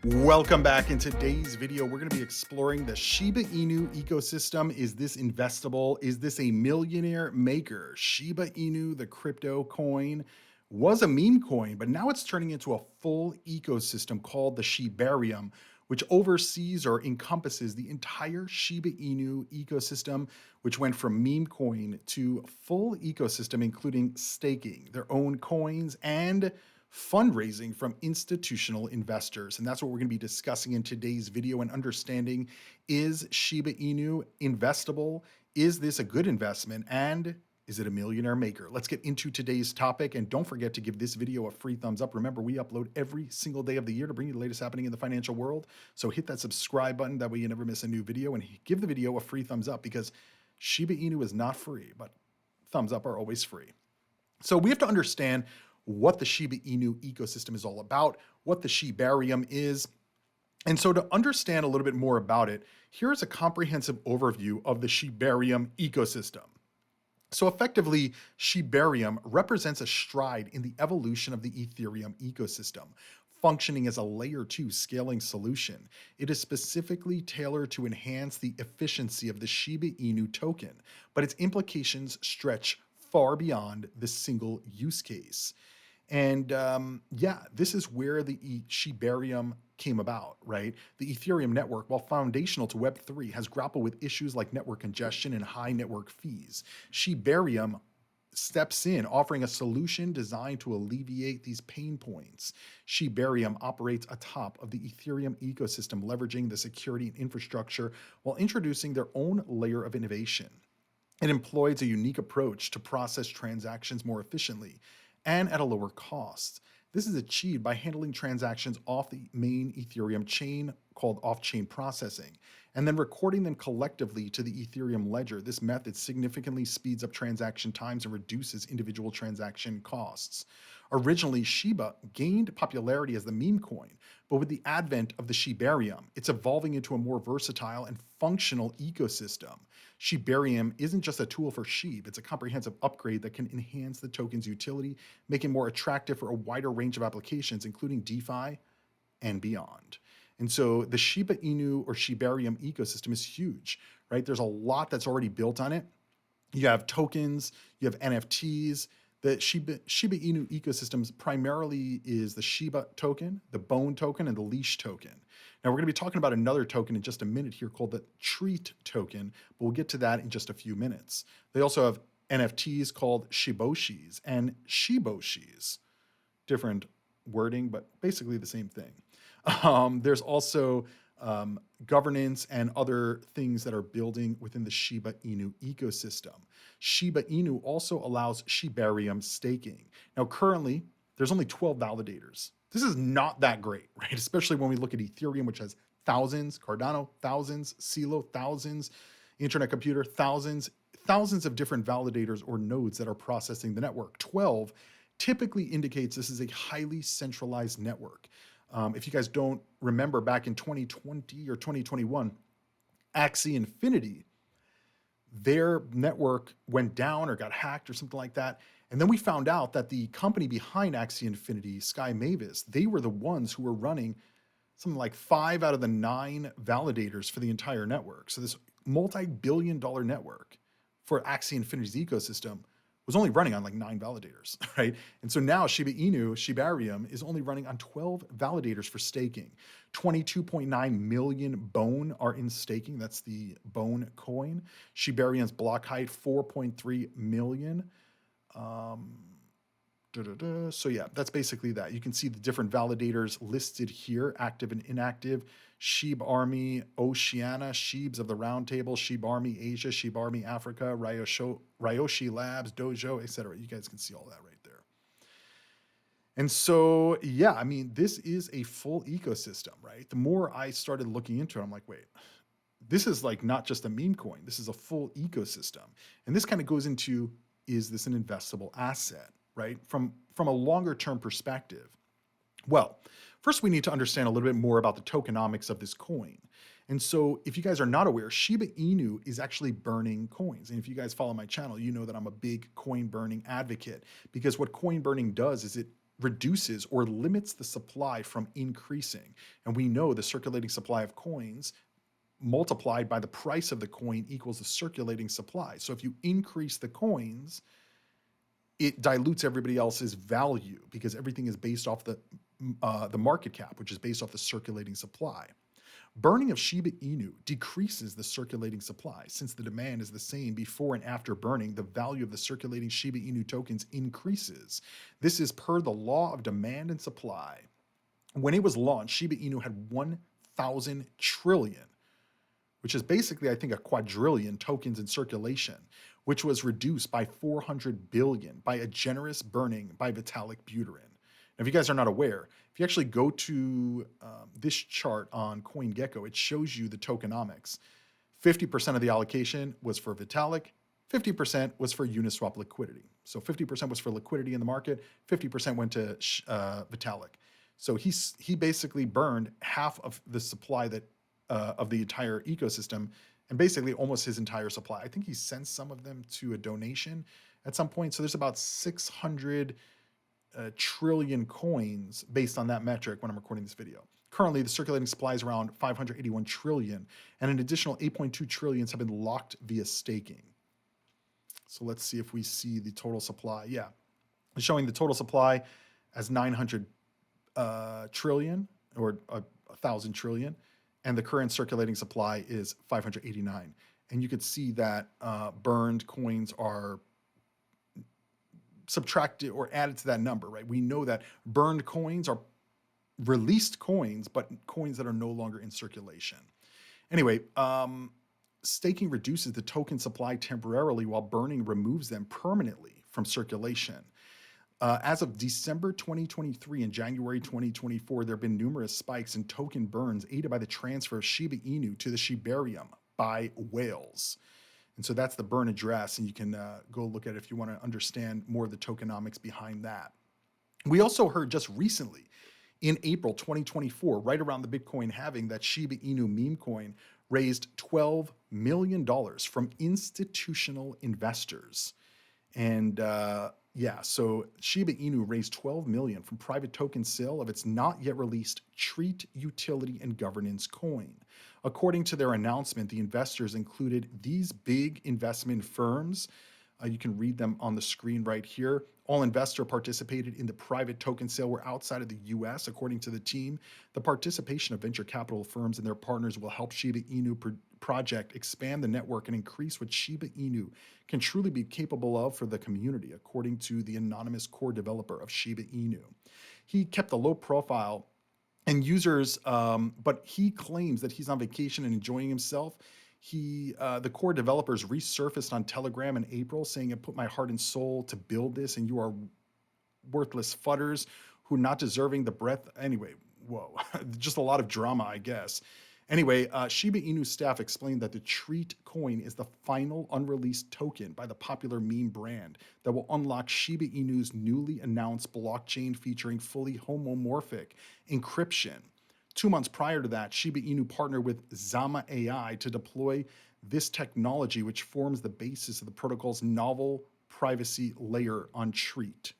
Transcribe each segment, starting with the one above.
Welcome back. In today's video, we're going to be exploring the Shiba Inu ecosystem. Is this investable? Is this a millionaire maker? Shiba Inu, the crypto coin, was a meme coin, but now it's turning into a full ecosystem called the Shibarium, which oversees or encompasses the entire Shiba Inu ecosystem, which went from meme coin to full ecosystem, including staking their own coins and fundraising from institutional investors. And that's what we're going to be discussing in today's video and understanding, is Shiba Inu investable? Is this a good investment? And is it a millionaire maker? Let's get into today's topic. And don't forget to give this video a free thumbs up. Remember, we upload every single day of the year to bring you the latest happening in the financial world. So hit that subscribe button. That way you never miss a new video, and give the video a free thumbs up, because Shiba Inu is not free, but thumbs up are always free. So we have to understand what the Shiba Inu ecosystem is all about, what the Shibarium is. And so to understand a little bit more about it, here's a comprehensive overview of the Shibarium ecosystem. So effectively, Shibarium represents a stride in the evolution of the Ethereum ecosystem, functioning as a layer 2 scaling solution. It is specifically tailored to enhance the efficiency of the Shiba Inu token, but its implications stretch far beyond the single use case. And this is where the Shibarium came about, right? The Ethereum network, while foundational to Web3, has grappled with issues like network congestion and high network fees. Shibarium steps in, offering a solution designed to alleviate these pain points. Shibarium operates atop of the Ethereum ecosystem, leveraging the security and infrastructure while introducing their own layer of innovation. It employs a unique approach to process transactions more efficiently and at a lower cost. This is achieved by handling transactions off the main Ethereum chain, called off-chain processing, and then recording them collectively to the Ethereum ledger. This method significantly speeds up transaction times and reduces individual transaction costs. Originally, Shiba gained popularity as the meme coin, but with the advent of the Shibarium, it's evolving into a more versatile and functional ecosystem. Shibarium isn't just a tool for SHIB, it's a comprehensive upgrade that can enhance the token's utility, make it more attractive for a wider range of applications, including DeFi and beyond. And so the Shiba Inu or Shibarium ecosystem is huge, right? There's a lot that's already built on it. You have tokens, you have NFTs. The Shiba Inu ecosystems primarily is the Shiba token, the Bone token, and the Leash token. Now, we're going to be talking about another token in just a minute here called the Treat token, but we'll get to that in just a few minutes. They also have NFTs called Shiboshis and Shiboshis. Different wording, but basically the same thing. There's also governance and other things that are building within the Shiba Inu ecosystem. Shiba Inu also allows Shibarium staking. Now, currently, there's only 12 validators. This is not that great, right? Especially when we look at Ethereum, which has thousands, Cardano, thousands, Celo, thousands, Internet Computer, thousands of different validators or nodes that are processing the network. 12 typically indicates this is a highly centralized network. If you guys don't remember, back in 2020 or 2021, Axie Infinity, their network went down or got hacked or something like that. And then we found out that the company behind Axie Infinity, Sky Mavis, they were the ones who were running something like 5 out of the 9 validators for the entire network. So this multi-billion-dollar network for Axie Infinity's ecosystem was only running on like 9 validators, right? And so now Shiba Inu, Shibarium, is only running on 12 validators for staking. 22.9 million Bone are in staking. That's the Bone coin. Shibarium's block height, 4.3 million. So yeah, that's basically that. You can see the different validators listed here, active and inactive. SHIB Army Oceania, SHIBs of the Round Table, SHIB Army Asia, SHIB Army Africa, Ryoshi Labs, Dojo, etc. You guys can see all that right there. And so, yeah, I mean, this is a full ecosystem, right? The more I started looking into it, I'm like, wait, this is like not just a meme coin. This is a full ecosystem. And this kind of goes into, is this an investable asset, right? From a longer term perspective. Well, first we need to understand a little bit more about the tokenomics of this coin. And so if you guys are not aware, Shiba Inu is actually burning coins. And if you guys follow my channel, you know that I'm a big coin burning advocate, because what coin burning does is it reduces or limits the supply from increasing. And we know the circulating supply of coins multiplied by the price of the coin equals the circulating supply. So if you increase the coins, it dilutes everybody else's value because everything is based off the market cap, which is based off the circulating supply. Burning of Shiba Inu decreases the circulating supply. Since the demand is the same before and after burning, the value of the circulating Shiba Inu tokens increases. This is per the law of demand and supply. When it was launched, Shiba Inu had 1,000 trillion, which is basically, I think, a quadrillion tokens in circulation, which was reduced by 400 billion by a generous burning by Vitalik Buterin. Now, if you guys are not aware, if you actually go to this chart on CoinGecko, it shows you the tokenomics. 50% of the allocation was for Vitalik, 50% was for Uniswap liquidity. So 50% was for liquidity in the market, 50% went to Vitalik. So he basically burned half of the supply that of the entire ecosystem, and basically almost his entire supply. I think he sent some of them to a donation at some point. So there's about 600 trillion coins based on that metric when I'm recording this video. Currently, the circulating supply is around 581 trillion, and an additional 8.2 trillions have been locked via staking. So let's see if we see the total supply. Yeah, it's showing the total supply as 900 trillion or 1,000 trillion, and the current circulating supply is 589. And you could see that burned coins are subtracted or added to that number, right? We know that burned coins are released coins, but coins that are no longer in circulation. Anyway, staking reduces the token supply temporarily while burning removes them permanently from circulation. As of December 2023 and January 2024, there have been numerous spikes in token burns aided by the transfer of Shiba Inu to the Shibarium by whales. And so that's the burn address, and you can go look at it if you want to understand more of the tokenomics behind that. We also heard just recently, in April 2024, right around the Bitcoin halving, that Shiba Inu meme coin raised $12 million from institutional investors. And so Shiba Inu raised $12 million from private token sale of its not yet released Treat Utility and Governance coin. According to their announcement, the investors included these big investment firms. You can read them on the screen right here. All investors participated in the private token sale were outside of the US. According to the team, the participation of venture capital firms and their partners will help Shiba Inu project expand the network and increase what Shiba Inu can truly be capable of for the community, according to the anonymous core developer of Shiba Inu. He kept a low profile and users, but he claims that he's on vacation and enjoying himself. The core developers resurfaced on Telegram in April saying, "I put my heart and soul to build this, and you are worthless fudders who are not deserving the breath." Anyway, whoa, just a lot of drama, I guess. Anyway, Shiba Inu staff explained that the Treat coin is the final unreleased token by the popular meme brand that will unlock Shiba Inu's newly announced blockchain featuring fully homomorphic encryption. 2 months prior to that, Shiba Inu partnered with Zama AI to deploy this technology, which forms the basis of the protocol's novel privacy layer on Treat.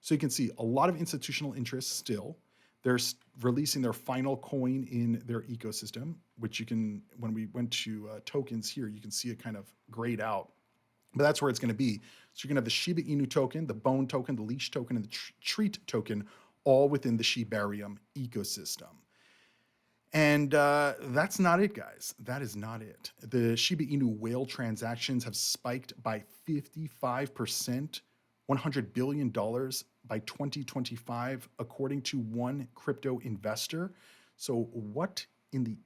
So you can see a lot of institutional interest still. They're releasing their final coin in their ecosystem, which you can, when we went to tokens here, you can see it kind of grayed out. But that's where it's going to be. So you're going to have the Shiba Inu token, the Bone token, the Leash token, and the Treat token, all within the Shibarium ecosystem. And that's not it, guys. That is not it. The Shiba Inu whale transactions have spiked by 55%, $100 billion by 2025, according to one crypto investor. So what in the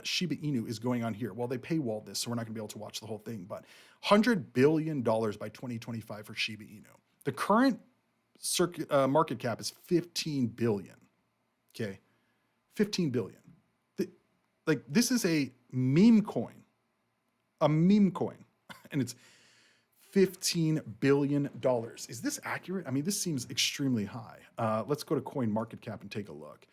Shiba Inu is going on here? Well, they paywalled this, so we're not going to be able to watch the whole thing, but $100 billion by 2025 for Shiba Inu. The current market cap is 15 billion, okay? 15 billion. This is a meme coin, and it's $15 billion. Is this accurate? I mean, this seems extremely high. Let's go to CoinMarketCap and take a look.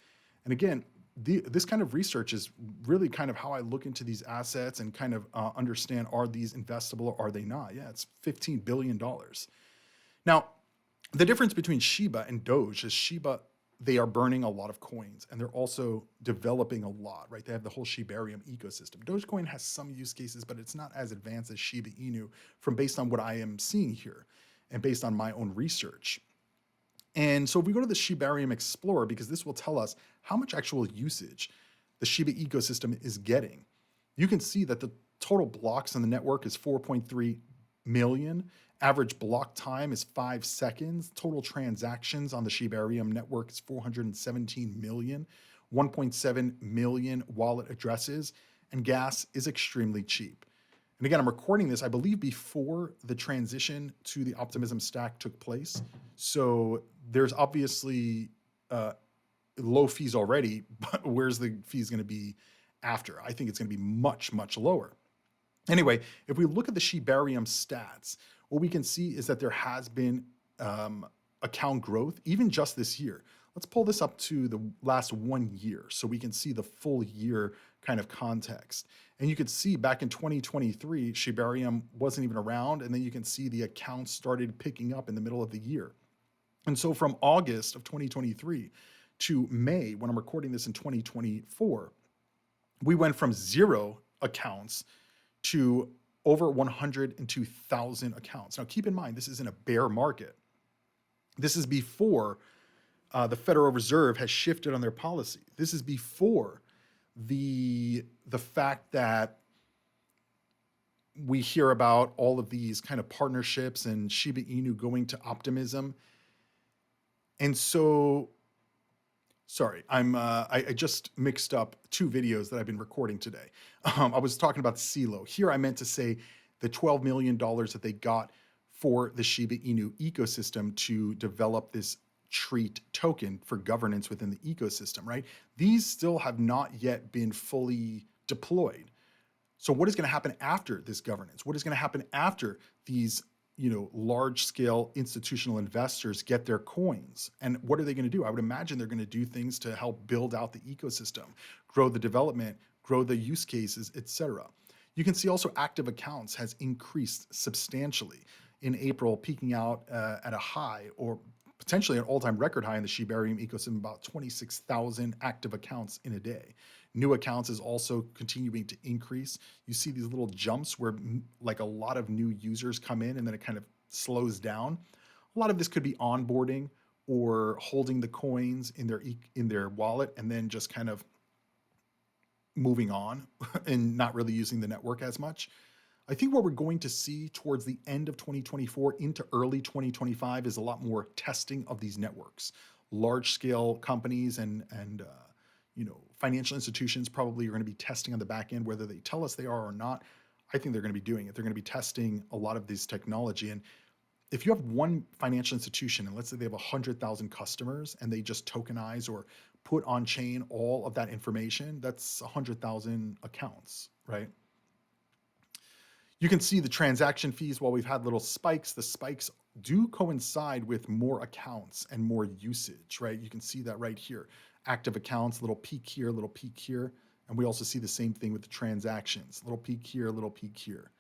And again, this kind of research is really kind of how I look into these assets and kind of understand, are these investable or are they not? Yeah, it's $15 billion. Now, The difference between Shiba and Doge is Shiba, they are burning a lot of coins and they're also developing a lot, right? They have the whole Shibarium ecosystem. Dogecoin has some use cases, but it's not as advanced as Shiba Inu from based on what I am seeing here and based on my own research. And so if we go to the Shibarium Explorer, because this will tell us how much actual usage the Shiba ecosystem is getting, you can see that the total blocks on the network is 4.3 million. Average block time is 5 seconds. Total transactions on the Shibarium network is 417 million, 1.7 million wallet addresses, and gas is extremely cheap. And again, I'm recording this, I believe, before the transition to the Optimism stack took place. So there's obviously low fees already, but where's the fees going to be after? I think it's going to be much, much lower. Anyway, if we look at the Shibarium stats, what we can see is that there has been account growth, even just this year. Let's pull this up to the last 1 year so we can see the full year kind of context. And you can see back in 2023, Shibarium wasn't even around, and then you can see the accounts started picking up in the middle of the year. And so from August of 2023 to May, when I'm recording this in 2024, we went from 0 accounts to over 102,000 accounts. Now, keep in mind, this is in a bear market. This is before the Federal Reserve has shifted on their policy. This is before the fact that we hear about all of these kind of partnerships and Shiba Inu going to Optimism. And so, sorry, I just mixed up 2 videos that I've been recording today. I was talking about CeeLo. Here I meant to say the $12 million that they got for the Shiba Inu ecosystem to develop this treat token for governance within the ecosystem, right? These still have not yet been fully deployed. So what is going to happen after this governance? What is going to happen after these, large scale institutional investors get their coins? And what are they going to do? I would imagine they're going to do things to help build out the ecosystem, grow the development, grow the use cases, etc. You can see also active accounts has increased substantially in April, peaking out at a high or potentially an all-time record high in the Shibarium ecosystem, about 26,000 active accounts in a day. New accounts is also continuing to increase. You see these little jumps where like a lot of new users come in and then it kind of slows down. A lot of this could be onboarding or holding the coins in their wallet and then just kind of moving on and not really using the network as much. I think what we're going to see towards the end of 2024 into early 2025 is a lot more testing of these networks. Large scale companies and financial institutions probably are going to be testing on the back end, whether they tell us they are or not. I think they're going to be doing it. They're going to be testing a lot of this technology. And if you have one financial institution, and let's say they have 100,000 customers and they just tokenize or put on chain all of that information, that's 100,000 accounts, right? You can see the transaction fees. While we've had little spikes, the spikes do coincide with more accounts and more usage, right? You can see that right here. Active accounts, little peak here, little peak here. And we also see the same thing with the transactions. Little peak here, little peak here.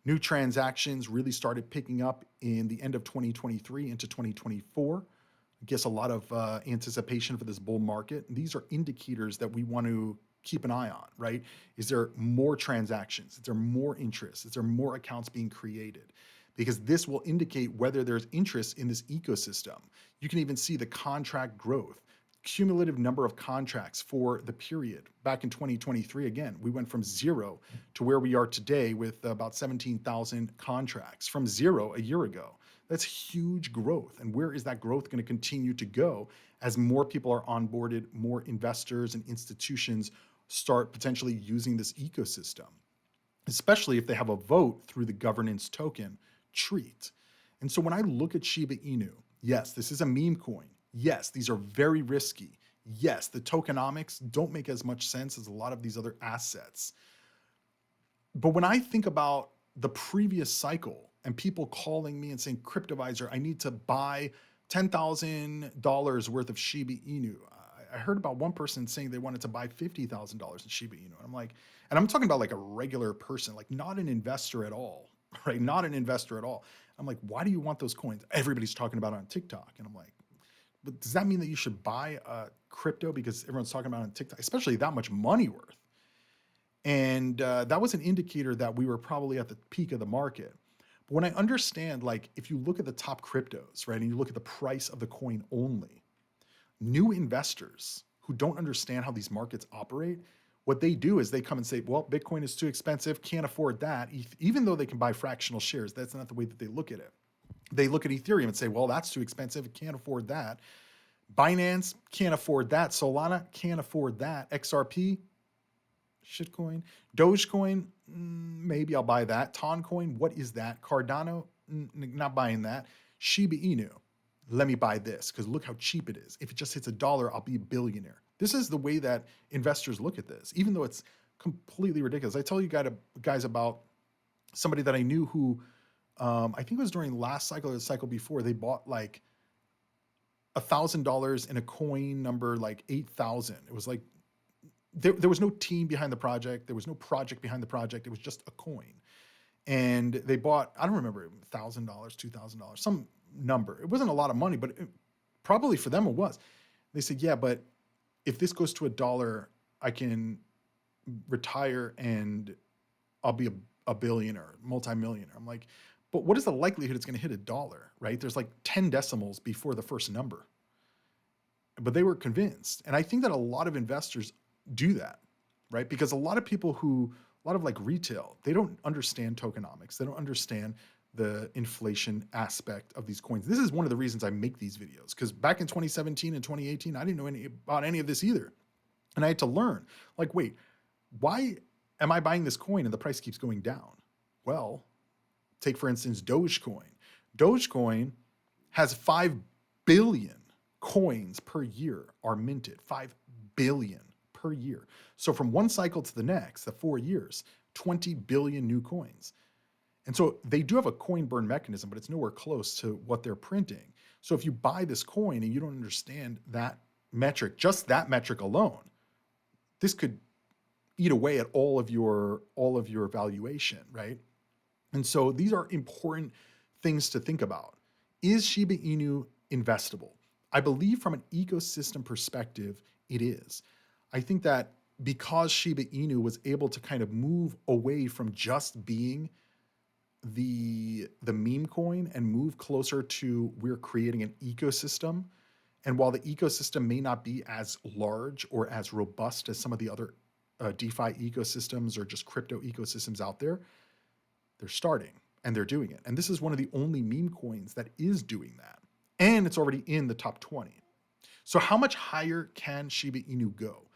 New transactions really started picking up in the end of 2023 into 2024. I guess a lot of anticipation for this bull market. And these are indicators that we want to keep an eye on, right? Is there more transactions? Is there more interest? Is there more accounts being created? Because this will indicate whether there's interest in this ecosystem. You can even see the contract growth, cumulative number of contracts for the period. Back in 2023, again, we went from 0 to where we are today with about 17,000 contracts from 0 a year ago. That's huge growth. And where is that growth going to continue to go as more people are onboarded, more investors and institutions start potentially using this ecosystem, especially if they have a vote through the governance token treat. And so when I look at Shiba Inu, yes, this is a meme coin. Yes, these are very risky. Yes, the tokenomics don't make as much sense as a lot of these other assets. But when I think about the previous cycle and people calling me and saying, Cryptoviser, I need to buy $10,000 worth of Shiba Inu. I heard about one person saying they wanted to buy $50,000 in Shiba Inu. And I'm like, and I'm talking about like a regular person, like not an investor at all, right? Not an investor at all. I'm like, why do you want those coins? Everybody's talking about it on TikTok. And I'm like, but does that mean that you should buy a crypto because everyone's talking about it on TikTok, especially that much money worth? And that was an indicator that we were probably at the peak of the market. But when I understand, like, if you look at the top cryptos, right, and you look at the price of the coin only, new investors who don't understand how these markets operate, what they do is they come and say, well, Bitcoin is too expensive, can't afford that, even though they can buy fractional shares. That's not the way that they look at it. They look at Ethereum and say, well, that's too expensive, can't afford that. Binance can't afford that. Solana can't afford that. XRP, shitcoin. Dogecoin, maybe I'll buy that. Toncoin, what is that? Cardano, not buying that. Shiba Inu, let me buy this because look how cheap it is. If it just hits $1, I'll be a billionaire. This is the way that investors look at this, even though it's completely ridiculous. I tell you guys about somebody that I knew who, I think it was during last cycle or the cycle before, they bought like $1,000 in a coin number like 8,000. It was like, there was no team behind the project. There was no project behind the project. It was just a coin. And they bought, I don't remember, $1,000, $2,000, some number. It wasn't a lot of money, but probably for them it was. They said, yeah, but if this goes to $1, I can retire and I'll be a billionaire, multimillionaire. I'm like, but what is the likelihood it's going to hit $1, right? There's like 10 decimals before the first number. But they were convinced. And I think that a lot of investors do that, right? Because a lot of people a lot of like retail, they don't understand tokenomics. They don't understand the inflation aspect of these coins. This is one of the reasons I make these videos, because back in 2017 and 2018, I didn't know about any of this either. And I had to learn, like, wait, why am I buying this coin and the price keeps going down? Well, take for instance, Dogecoin. Dogecoin has 5 billion coins per year are minted, 5 billion per year. So from one cycle to the next, the 4 years, 20 billion new coins. And so they do have a coin burn mechanism, but it's nowhere close to what they're printing. So if you buy this coin and you don't understand that metric, just that metric alone, this could eat away at all of your valuation, right? And so these are important things to think about. Is Shiba Inu investable? I believe from an ecosystem perspective, it is. I think that because Shiba Inu was able to kind of move away from just being the meme coin and move closer to we're creating an ecosystem. And while the ecosystem may not be as large or as robust as some of the other DeFi ecosystems or just crypto ecosystems out there, they're starting and they're doing it. And this is one of the only meme coins that is doing that. And it's already in the top 20. So how much higher can Shiba Inu go?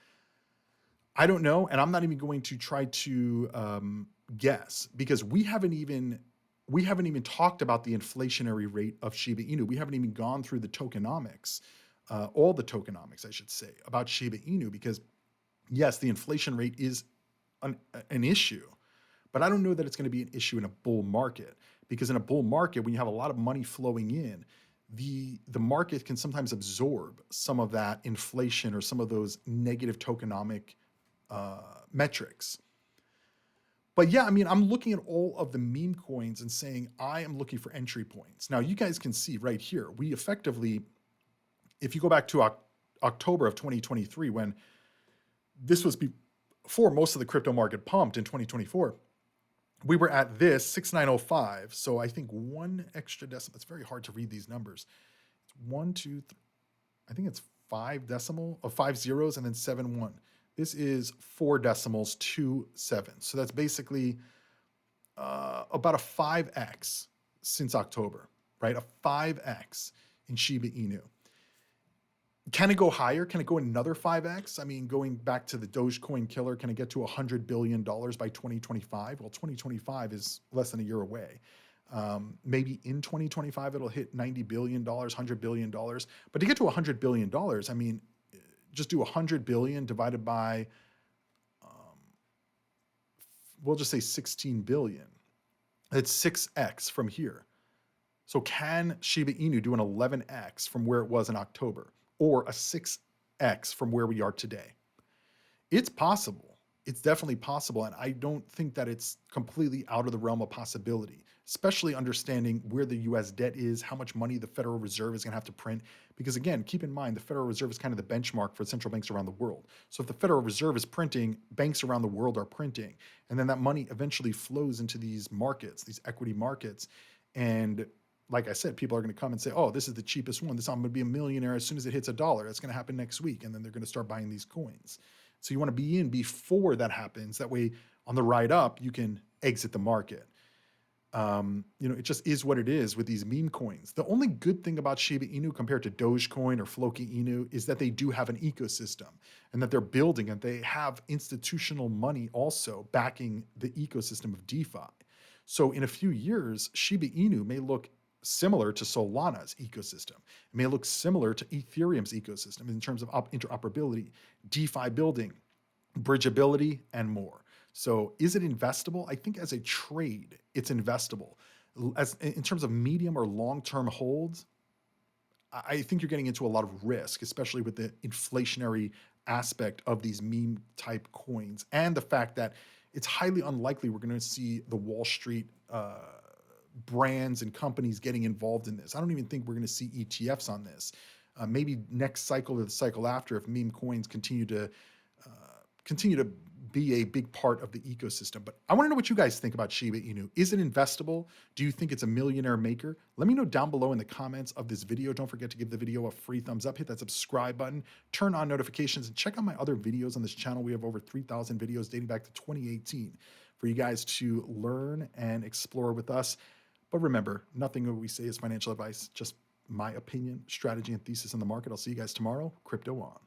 I don't know. And I'm not even going to try to guess, because we haven't even talked about the inflationary rate of Shiba Inu. We haven't even gone through the tokenomics, all the tokenomics, I should say, about Shiba Inu, because yes, the inflation rate is an issue, but I don't know that it's going to be an issue in a bull market, because in a bull market, when you have a lot of money flowing in, the market can sometimes absorb some of that inflation or some of those negative tokenomic metrics. But yeah, I mean, I'm looking at all of the meme coins and saying, I am looking for entry points. Now, you guys can see right here, we effectively, if you go back to October of 2023, when this was before most of the crypto market pumped in 2024, we were at this 6905. So I think one extra decimal, it's very hard to read these numbers. It's 1, 2, 3, I think it's 5 decimal of 5 zeros and then 7, 1. This is 4 decimals, 2, 7. So that's basically about a 5x since October, right? A 5x in Shiba Inu. Can it go higher? Can it go another 5x? I mean, going back to the Dogecoin killer, can it get to $100 billion by 2025? Well, 2025 is less than a year away. Maybe in 2025, it'll hit $90 billion, $100 billion. But to get to $100 billion, I mean, just do 100 billion divided by, we'll just say 16 billion. It's 6x from here. So can Shiba Inu do an 11x from where it was in October, or a 6x from where we are today? It's possible. It's definitely possible. And I don't think that it's completely out of the realm of possibility. especially understanding where the US debt is, how much money the Federal Reserve is going to have to print. Because again, keep in mind, the Federal Reserve is kind of the benchmark for central banks around the world. So if the Federal Reserve is printing, banks around the world are printing. And then that money eventually flows into these markets, these equity markets. And like I said, people are going to come and say, oh, this is the cheapest one. I'm going to be a millionaire as soon as it hits $1. That's going to happen next week. And then they're going to start buying these coins. So you want to be in before that happens. That way, on the ride up, you can exit the market. It just is what it is with these meme coins. The only good thing about Shiba Inu compared to Dogecoin or Floki Inu is that they do have an ecosystem and that they're building and they have institutional money also backing the ecosystem of DeFi. So in a few years, Shiba Inu may look similar to Solana's ecosystem. It may look similar to Ethereum's ecosystem in terms of interoperability, DeFi building, bridgeability, and more. So is it investable? I think as a trade, it's investable. As in terms of medium or long-term holds, I think you're getting into a lot of risk, especially with the inflationary aspect of these meme type coins and the fact that it's highly unlikely we're going to see the Wall Street brands and companies getting involved in this. I don't even think we're going to see ETFs on this. Maybe next cycle or the cycle after, if meme coins continue to be a big part of the ecosystem. But I want to know what you guys think about Shiba Inu. Is it investable? Do you think it's a millionaire maker? Let me know down below in the comments of this video. Don't forget to give the video a free thumbs up, hit that subscribe button, turn on notifications, and check out my other videos on this channel. We have over 3,000 videos dating back to 2018 for you guys to learn and explore with us. But remember, nothing that we say is financial advice, just my opinion, strategy, and thesis on the market. I'll see you guys tomorrow. Crypto on.